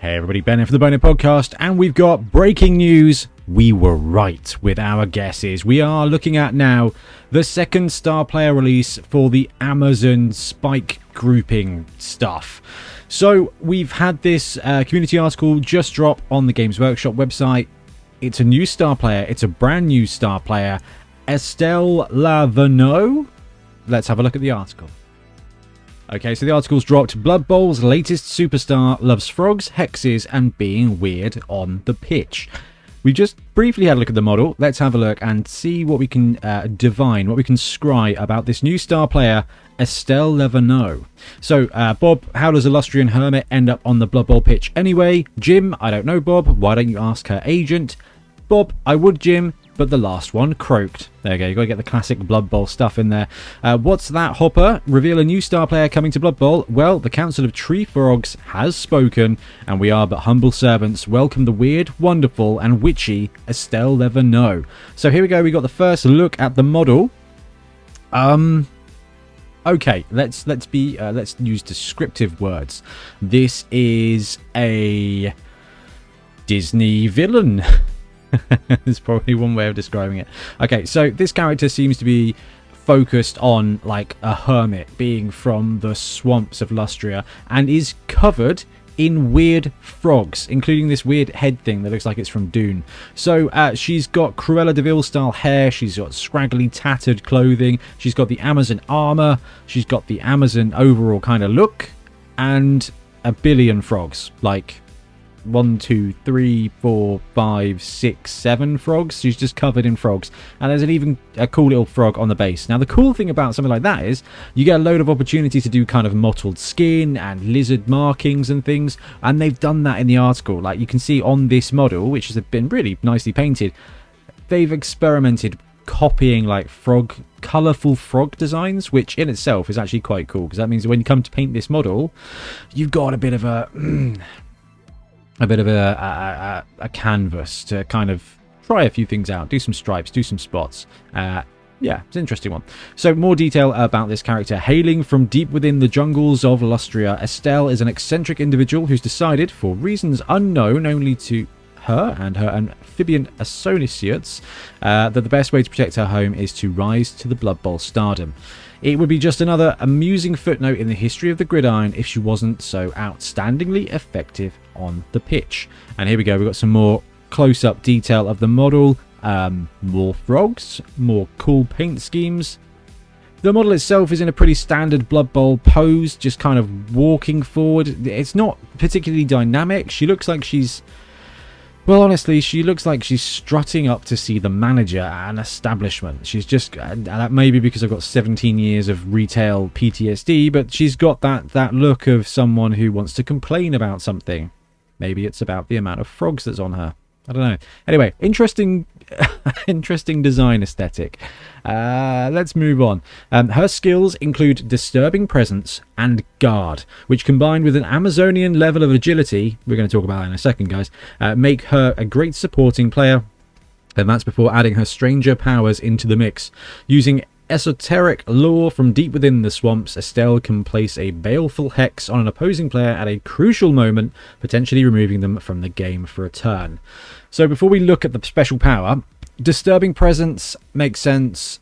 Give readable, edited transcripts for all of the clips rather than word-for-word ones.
Hey everybody, Ben here for the Bonehead podcast, and we've got breaking news. We were right with our guesses. We are looking at now the second star player release for the Amazon spike grouping stuff. So we've had this community article just drop on the Games Workshop website. It's a new star player. It's a brand new star player, Estelle Veneaux. Let's have a look at the article. Okay, so the article's dropped. Blood Bowl's latest superstar loves frogs, hexes, and being weird on the pitch. We just briefly had a look at the model. Let's have a look and see what we can divine, what we can scry about this new star player, Estelle Veneaux. So, Bob, how does Illustrian Hermit end up on the Blood Bowl pitch anyway? Jim, I don't know, Bob. Why don't you ask her agent? Bob, I would, Jim, but the last one croaked. There you go, you got to get the classic Blood Bowl stuff in there. What's that, Hopper? Reveal a new star player coming to Blood Bowl? Well, the Council of Tree Frogs has spoken, and we are but humble servants. Welcome the weird, wonderful, and witchy Estelle Veneaux. So here we go, we got the first look at the model. Okay, let's use descriptive words. This is a Disney villain. There's probably one way of describing it. Okay, so this character seems to be focused on like a hermit, being from the swamps of Lustria, and is covered in weird frogs, including this weird head thing that looks like it's from Dune. So she's got Cruella de Vil style hair, she's got scraggly tattered clothing, she's got the Amazon armor, she's got the Amazon overall kind of look, and a billion frogs, like 1, 2, 3, 4, 5, 6, 7 frogs. She's just covered in frogs, and there's a cool little frog on the base. Now the cool thing about something like that is you get a load of opportunity to do kind of mottled skin and lizard markings and things, and they've done that in the article. Like you can see on this model, which has been really nicely painted, they've experimented copying like colourful frog designs, which in itself is actually quite cool, because that means when you come to paint this model, you've got a bit of a canvas to kind of try a few things out, do some stripes, do some spots. Yeah, it's an interesting one. So more detail about this character. Hailing from deep within the jungles of Lustria, Estelle is an eccentric individual who's decided, for reasons unknown only to her and her amphibian associates, that the best way to protect her home is to rise to the Blood Bowl stardom. It would be just another amusing footnote in the history of the gridiron if she wasn't so outstandingly effective on the pitch. And here we go, we've got some more close-up detail of the model, more frogs, more cool paint schemes. The model itself is in a pretty standard Blood Bowl pose, just kind of walking forward. It's not particularly dynamic. She looks like she's... Well, honestly, she looks like she's strutting up to see the manager at an establishment. She's just... that may be because I've got 17 years of retail PTSD, but she's got that look of someone who wants to complain about something. Maybe it's about the amount of frogs that's on her. I don't know. Anyway, interesting design aesthetic. Let's move on. Her skills include Disturbing Presence and Guard, which combined with an Amazonian level of agility, we're going to talk about that in a second, guys, make her a great supporting player. And that's before adding her stranger powers into the mix. Using esoteric lore from deep within the swamps, Estelle can place a baleful hex on an opposing player at a crucial moment, potentially removing them from the game for a turn. So before we look at the special power, Disturbing Presence makes sense.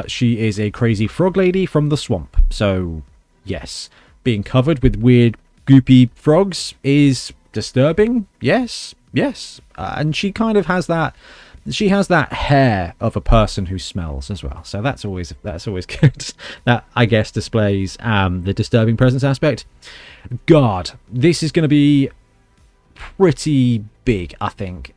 She is a crazy frog lady from the swamp. So yes, being covered with weird goopy frogs is disturbing. Yes. And she kind of has that... She has that hair of a person who smells as well, so that's always good. That, I guess, displays the Disturbing Presence aspect. Guard. This is going to be pretty big, I think.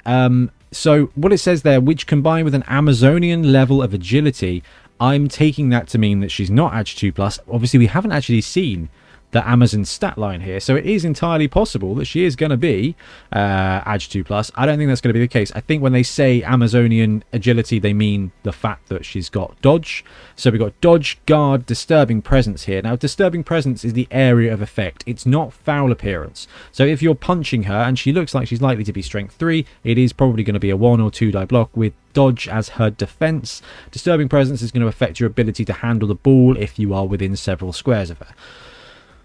So what it says there, which combined with an Amazonian level of agility, I'm taking that to mean that she's not Ag 2+. Obviously, we haven't actually seen the Amazon stat line here, so it is entirely possible that she is going to be Ag 2+. I don't think that's going to be the case. I think when they say Amazonian agility, they mean the fact that she's got dodge. So we've got dodge, guard, Disturbing Presence here. Now, Disturbing Presence is the area of effect. It's not foul appearance. So if you're punching her and she looks like she's likely to be strength 3, it is probably going to be a 1 or 2 die block with dodge as her defense. Disturbing Presence is going to affect your ability to handle the ball if you are within several squares of her.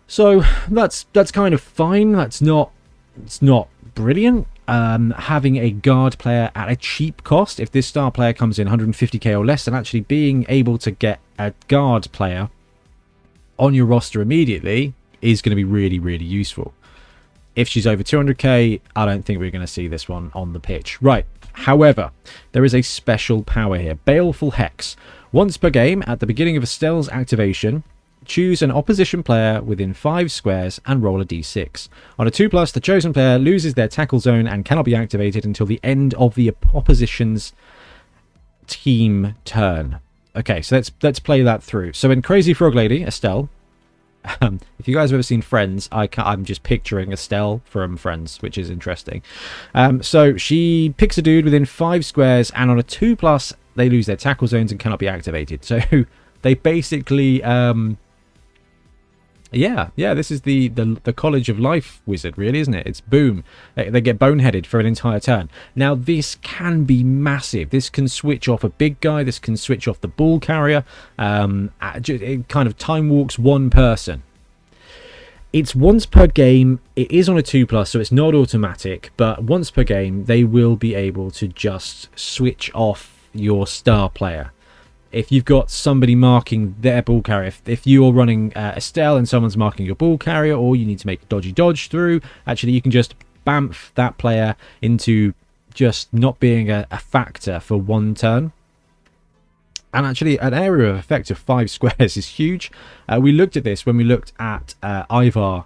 So that's kind of fine. That's not it's not brilliant. Having a guard player at a cheap cost, if this star player comes in 150k or less, then actually being able to get a guard player on your roster immediately is going to be really, really useful. If she's over 200k, I don't think we're going to see this one on the pitch. Right. However, there is a special power here. Baleful Hex. Once per game, at the beginning of Estelle's activation, choose an opposition player within 5 squares and roll a d6. On a 2+, the chosen player loses their tackle zone and cannot be activated until the end of the opposition's team turn. Okay, so let's play that through. So in Crazy Frog Lady, Estelle, if you guys have ever seen Friends, I'm just picturing Estelle from Friends, which is interesting. So she picks a dude within 5 squares, and on a 2+, they lose their tackle zones and cannot be activated. So they basically, yeah, this is the College of Life wizard, really, isn't it? It's boom. They get boneheaded for an entire turn. Now, this can be massive. This can switch off a big guy. This can switch off the ball carrier. It kind of time walks one person. It's once per game. It is on a 2+, so it's not automatic. But once per game, they will be able to just switch off your star player. If you've got somebody marking their ball carrier, if you're running Estelle and someone's marking your ball carrier, or you need to make a dodgy dodge through, actually you can just bamf that player into just not being a factor for one turn. And actually an area of effect of 5 squares is huge. We looked at this when we looked at Ivar.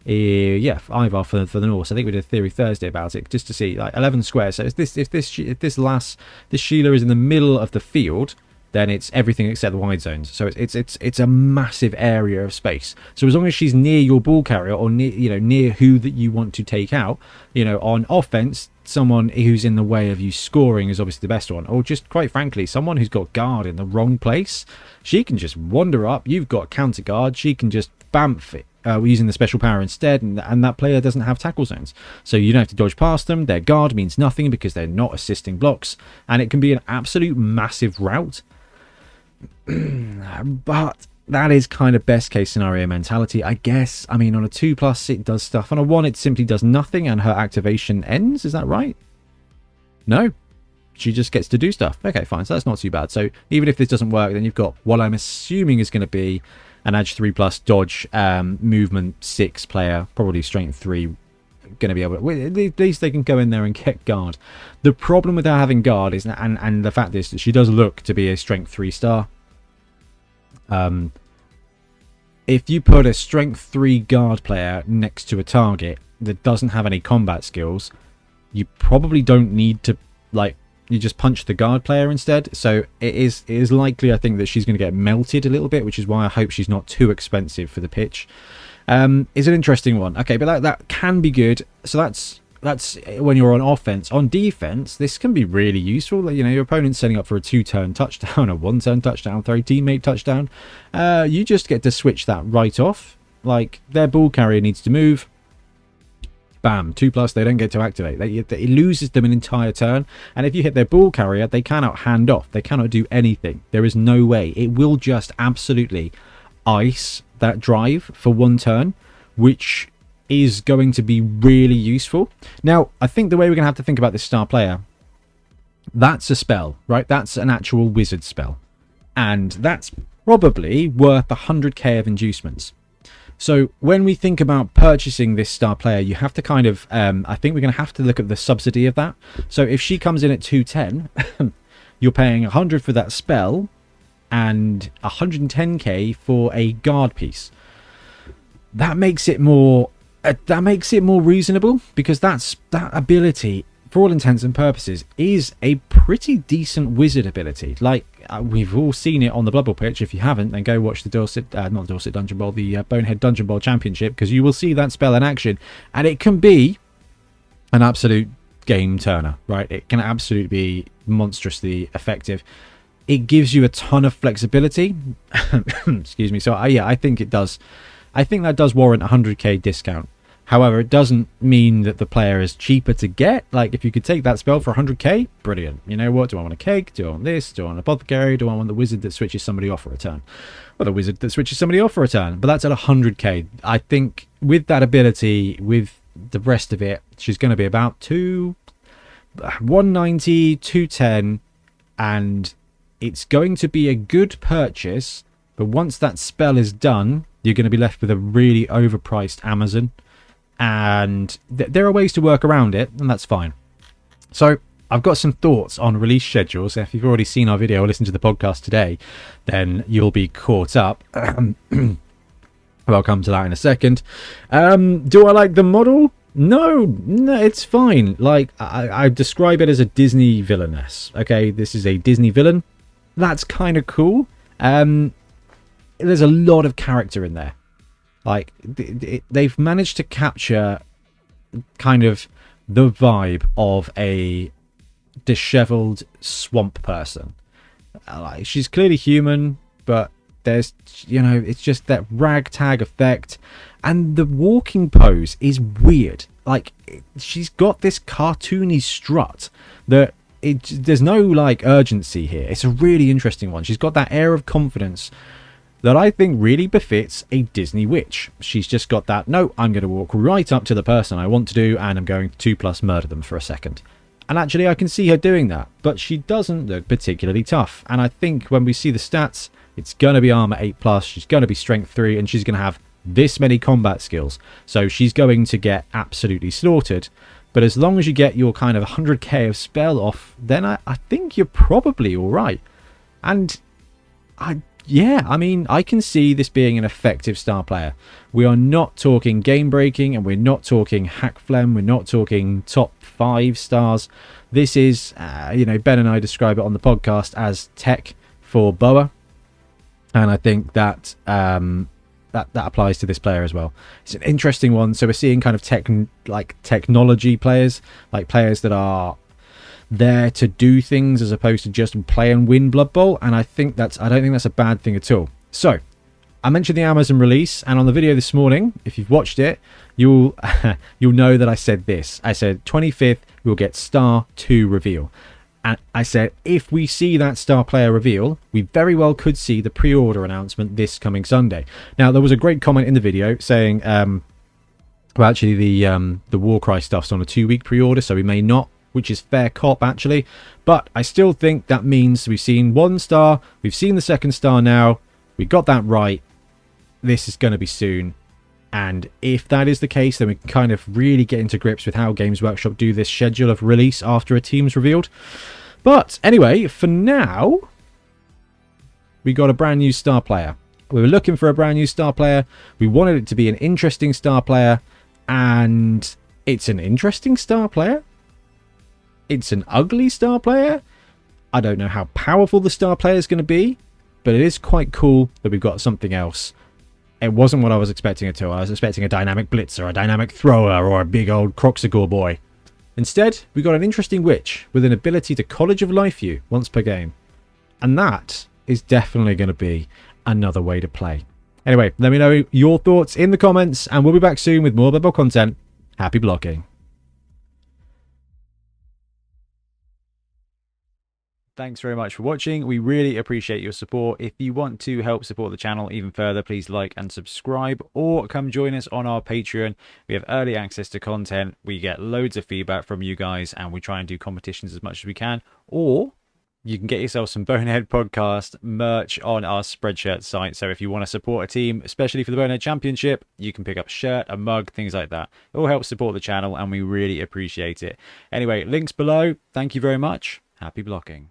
Ivar for the Norse. I think we did a Theory Thursday about it, just to see, like, 11 squares. So if this Sheila is in the middle of the field, then it's everything except the wide zones. So it's a massive area of space. So as long as she's near your ball carrier, or near who that you want to take out, on offense, someone who's in the way of you scoring is obviously the best one. Or just, quite frankly, someone who's got guard in the wrong place, she can just wander up. You've got counter guard. She can just bamf it. Using the special power instead, and that player doesn't have tackle zones, so you don't have to dodge past them. Their guard means nothing because they're not assisting blocks, and it can be an absolute massive rout. But that is kind of best case scenario mentality, I guess. I mean, on a 2+, it does stuff. On a 1, it simply does nothing and her activation ends. Is that right? No, she just gets to do stuff. Okay, fine, so that's not too bad. So even if this doesn't work, then you've got what I'm assuming is going to be an edge 3+, dodge, movement 6 player, probably strength 3, going to be able to, at least they can go in there and get guard. The problem with her having guard is, and the fact is that she does look to be a strength 3 star. If you put a strength 3 guard player next to a target that doesn't have any combat skills, you probably don't need to, you just punch the guard player instead. So it is likely, I think, that she's going to get melted a little bit, which is why I hope she's not too expensive for the pitch. Is an interesting one. Okay, but that can be good. So that's when you're on offense. On defense, this can be really useful. Your opponent's setting up for a 2-turn touchdown, a 1-turn touchdown, 3 teammate touchdown. You just get to switch that right off. Like, their ball carrier needs to move. Bam, 2+, they don't get to activate. It loses them an entire turn. And if you hit their ball carrier, they cannot hand off. They cannot do anything. There is no way. It will just absolutely ice that drive for 1 turn, which is going to be really useful. Now, I think the way we're going to have to think about this star player, that's a spell, right? That's an actual wizard spell. And that's probably worth 100k of inducements. So when we think about purchasing this star player, you have to kind of, I think we're going to have to look at the subsidy of that. So if she comes in at 210, you're paying 100 for that spell and 110k for a guard piece. That makes it more reasonable, because that ability, for all intents and purposes, is a pretty decent wizard ability. Like, we've all seen it on the Blood Bowl pitch. If you haven't, then go watch the not Dorset Dungeon Bowl, the Bonehead Dungeon Bowl Championship, because you will see that spell in action, and it can be an absolute game turner, right? It can absolutely be monstrously effective. It gives you a ton of flexibility. Excuse me. So yeah, I think it does. I think that does warrant a 100k discount. However, it doesn't mean that the player is cheaper to get. Like, if you could take that spell for 100k, brilliant. You know what? Do I want a keg? Do I want this? Do I want an apothecary? Do I want the wizard that switches somebody off for a turn? Well, the wizard that switches somebody off for a turn. But that's at 100k. I think with that ability, with the rest of it, she's going to be about 190, 210, and it's going to be a good purchase. But once that spell is done, you're going to be left with a really overpriced Amazon, and there are ways to work around it, and that's fine. So I've got some thoughts on release schedules. If you've already seen our video or listened to the podcast today, then you'll be caught up. I'll come to that in a second. Do I like the model? No, it's fine. Like, I describe it as a Disney villainess. Okay, this is a Disney villain. That's kind of cool. There's a lot of character in there. Like, they've managed to capture kind of the vibe of a disheveled swamp person. Like, she's clearly human, but there's, you know, it's just that ragtag effect, and the walking pose is weird. Like, she's got this cartoony strut that there's no like urgency here. It's a really interesting one. She's got that air of confidence that I think really befits a Disney witch. She's just got that, no, I'm going to walk right up to the person I want to do, and I'm going to 2+ murder them for a second. And actually, I can see her doing that, but she doesn't look particularly tough. And I think when we see the stats, it's going to be armor 8+, she's going to be strength 3, and she's going to have this many combat skills. So she's going to get absolutely slaughtered. But as long as you get your kind of 100k of spell off, then I think you're probably all right. And yeah, I mean, I can see this being an effective star player. We are not talking game breaking, and we're not talking hack phlegm. We're not talking top 5 stars. This is, you know, Ben and I describe it on the podcast as tech for Boa, and I think that that applies to this player as well. It's an interesting one. So we're seeing kind of technology players, like players that are there to do things as opposed to just play and win Blood Bowl, and I don't think that's a bad thing at all. So I mentioned the Amazon release, and on the video this morning, if you've watched it, you'll know that I said this. I said 25th we'll get Star 2 reveal, and I said if we see that star player reveal, we very well could see the pre-order announcement this coming Sunday. Now, there was a great comment in the video saying well, actually the Warcry stuff's on a 2-week pre-order, so we may not, which is fair cop actually, but I still think that means we've seen 1 star, we've seen the 2nd star now, we got that right, this is going to be soon, and if that is the case, then we can kind of really get into grips with how Games Workshop do this schedule of release after a team's revealed. But anyway, for now, we got a brand new star player. We were looking for a brand new star player, we wanted it to be an interesting star player, and it's an interesting star player. It's an ugly star player. I don't know how powerful the star player is going to be, but it is quite cool that we've got something else. It wasn't what I was expecting at all. I was expecting a dynamic blitzer, a dynamic thrower, or a big old Croxigore boy. Instead, we got an interesting witch with an ability to College of Life you once per game. And that is definitely going to be another way to play. Anyway, let me know your thoughts in the comments, and we'll be back soon with more Blood Bowl content. Happy blocking. Thanks very much for watching. We really appreciate your support. If you want to help support the channel even further, please like and subscribe, or come join us on our Patreon. We have early access to content. We get loads of feedback from you guys, and we try and do competitions as much as we can. Or you can get yourself some Bonehead podcast merch on our Spreadshirt site. So if you want to support a team, especially for the Bonehead Championship, you can pick up a shirt, a mug, things like that. It all helps support the channel, and we really appreciate it. Anyway, links below. Thank you very much. Happy blocking.